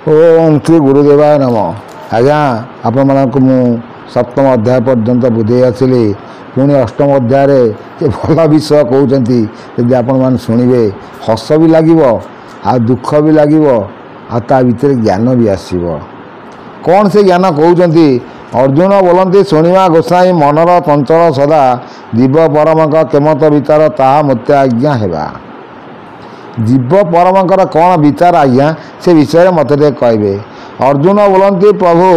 ओम श्री गुरुदेवाय नम। आज्ञा आपण मानक मु सप्तम अध्याय पर्यंत बुझे आसली पुणी अष्टम अध्याय भल विषय कहते यदि आपण मैंने शुणे हस भी लगे आ दुख भी लगे आ भितर ज्ञान भी आसो। कौन से ज्ञान कहते अर्जुन बोलते शुणा गोसाई मनर चंचल सदा जीव परमक केमत विचार ताहा मत आज्ञा हेबा। जीव परमकर कौन विचार आज्ञा से विषय मत कहे। अर्जुन बोलते प्रभु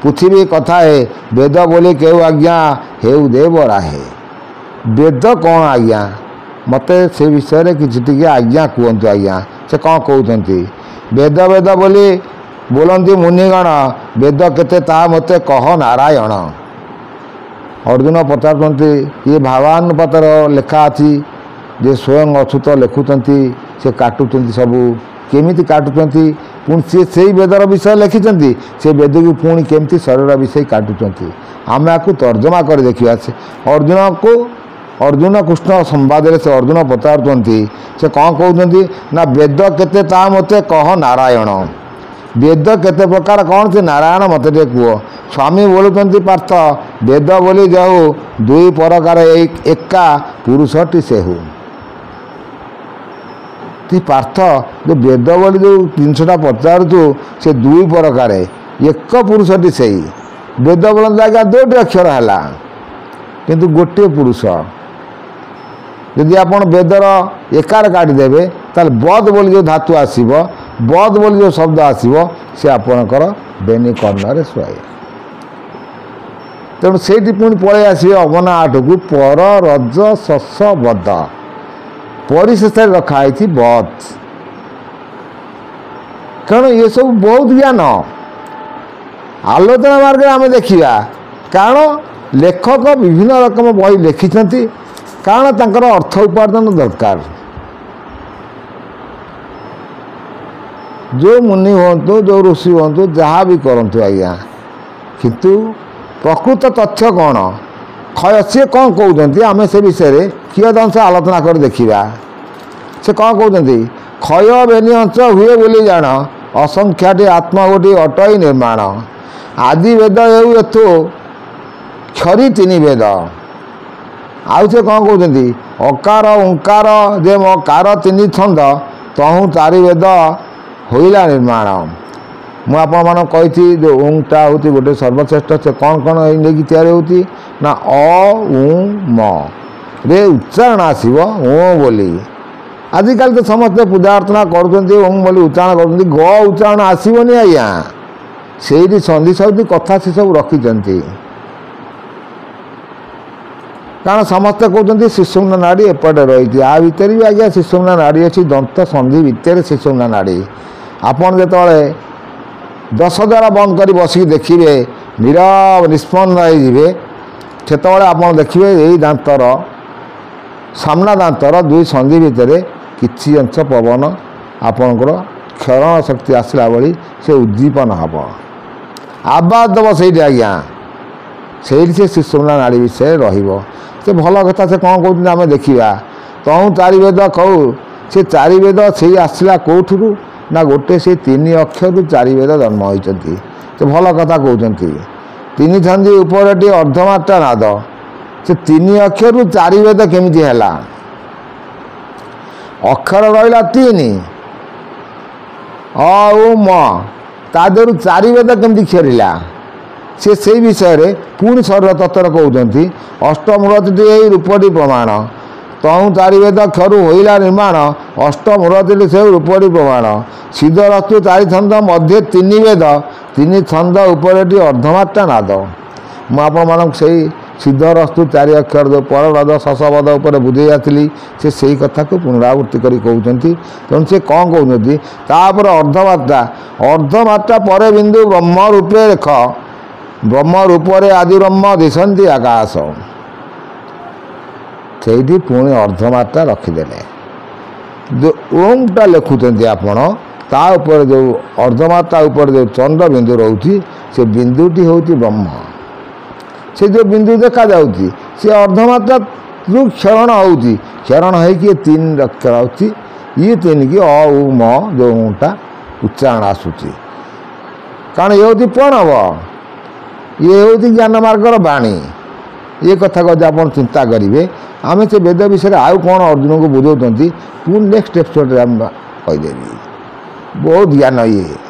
पृथ्वी कथा है वेद बोली केउ आज्ञा हेउ देव राहे। वेद कौन आज्ञा मत से विषय कि आज्ञा कहतु। आज्ञा से कौन कहते वेद वेद बोली बोलती मुनिगण वेद केते ता मत कह नारायण। अर्जुन पचार ये भावानुपातर लेखा अच्छी जे स्वयं अछूत लिखुंट से काटुंट सबू केमिति काटुंट पुणी सी से वेदर विषय लिखिंट से वेद को पुणी केमती शरीर विषय काटुंट। आम आपको तर्जमा कर देखा अर्जुन कृष्ण संवाद से अर्जुन पचारुंट से कौन कहते ना वेद केते ता मत कह नारायण। वेद केते प्रकार कौन से नारायण मत कह। स्वामी बोलुंट पार्थ वेद बोली जाऊ दुई प्रकार एका पुरुषटी सेहु। ती पार्थ जो वेद बोली जो जिनसा पचारू से दुई प्रकार एक पुरुषटी से वेद बोलते आज्ञा दुईट अक्षर है किंतु गोटे पुरुष। यदि आप वेदर एकार काटिदेवे ताल बद बोली जो धातु आसब बद बोली जो शब्द आसब से आपणकर बेनी कर्ण शुए। तेणु से पुणी पलि आसवे अवना आठ को पर रज शस बद परिशेष रखाई बद। कारण ये सब बहुत ज्ञान आलोचना मार्ग आम देखा। कारण लेखक विभिन्न रकम बही लिखिं कारण तांकर अर्थ उपार्जन दरकार। जो मुनि हूँ जो ऋषि हूँ जहाँ भी करूँ आज्ञा किंतु प्रकृत तथ्य कौन क्षय सी कौन कहते आम से विषय कियदंश आलोचना कर देखा। से कौन कहते क्षय बेनी अंश हुए बोली जान असंख्याटी आत्मा गोटी अटई निर्माण। आदि वेद हेतु क्षरी तीन वेद। आउ से कौन कहते अकार ओंकार जे कार तीन छंद तहु चारि वेद होइला निर्माण। मुझे कही जो ओंटा हूँ गोटे सर्वश्रेष्ठ से कौन कौन लेकिन तैयारी होती ना अ उ म रे उच्चारण आसव ओ बोली। आजिकल तो समस्ते पूजा अर्चना करुँच ओम बोली उच्चारण कर ग उच्चारण आसवनी आज्ञा से संधि सौधि कथा से सब रखिंट। कारण समस्ते कहते शिशुम्ना नाड़ी एपटे रही आ भितर भी आज्ञा शिशुम्ना नाड़ी अच्छी दंत संधि भितर शिशुम्ना नाड़ी। आपन जिते 10 द्वारा बंद कर बसिक देखिए नीरव निष्पन्न होते आप देखिए यही दांतर सामना दांतर दुई संधि भितर किसी अंश पवन आपणकर क्षरण शक्ति आसला भली से उद्दीपन हम आवाज दब से आज्ञा से शिशुम्ना नाड़ी विषय रही से भल कथा। से कौन कहते आम देखा तहु चारि वेद कहू से चारि वेद से आसला कौठू ना गोटे से 3 अक्षर 4 वेद जन्म होती से भल कथा कहते। 3 छंदी उपर अर्धमात्रा नाद से 3 अक्षर 4 वेद केमिति हैला। अक्षर रहा 3 अ उ म ता देहरु 4 वेद केमिति खेरिला से विषय पुणी शरीर तत्वर कहते। अष्टमूर्ति रूपटी प्रमाण तहु 4 वेद क्षरु होइला निर्माण अष्टमूर्ति से रूपटी प्रमाण। सिद्धरस्तु 4 छंद मध्य 3 वेद 3 छंद उपर अर्धमात्रा नाद। मुझे सिद्धरस्तु 4 अक्षर जो पर रद शसबद उपर बुझे आती से कथा को पुनरावृत्ति कर कहते। तेणु से कौन कहते तापर अर्धमात्रा अर्धमात्रा पर बिंदु ब्रह्म रूपे रेख ब्रह्म रूपरे आदि ब्रह्म दिशंती आकाश से पुणी अर्धमात्रा रखिदेले। जो ओमटा लिखुंट आपण ता ऊपर जो अर्धमात्रा ऊपर जो चंद्र बिंदु रोची से बिंदुटी हूँ ब्रह्म। से जो बिंदु देखा जाऊँगी से अर्धमात्रा जो क्षरण होती क्षरण हो 3 अक्षर ये 3 की अ उ म जो ऊँटा उच्चारण आसूची କାରଣ ଇଏ ହେଉଛି ପ୍ରଣବ, ଇଏ ହେଉଛି ଜ୍ଞାନ ମାର୍ଗର ବାଣୀ। ଏ କଥାକୁ ଯଦି ଆପଣ ଚିନ୍ତା କରିବେ, ଆମେ ସେ ବେଦ ବିଷୟରେ ଆଉ କ'ଣ ଅର୍ଜୁନଙ୍କୁ ବୁଝାଉଛନ୍ତି ପୁଣି ନେକ୍ସଟ ଏପିସୋଡ଼ରେ ଆମେ କହିଦେବି। ବହୁତ ଜ୍ଞାନ ଇଏ।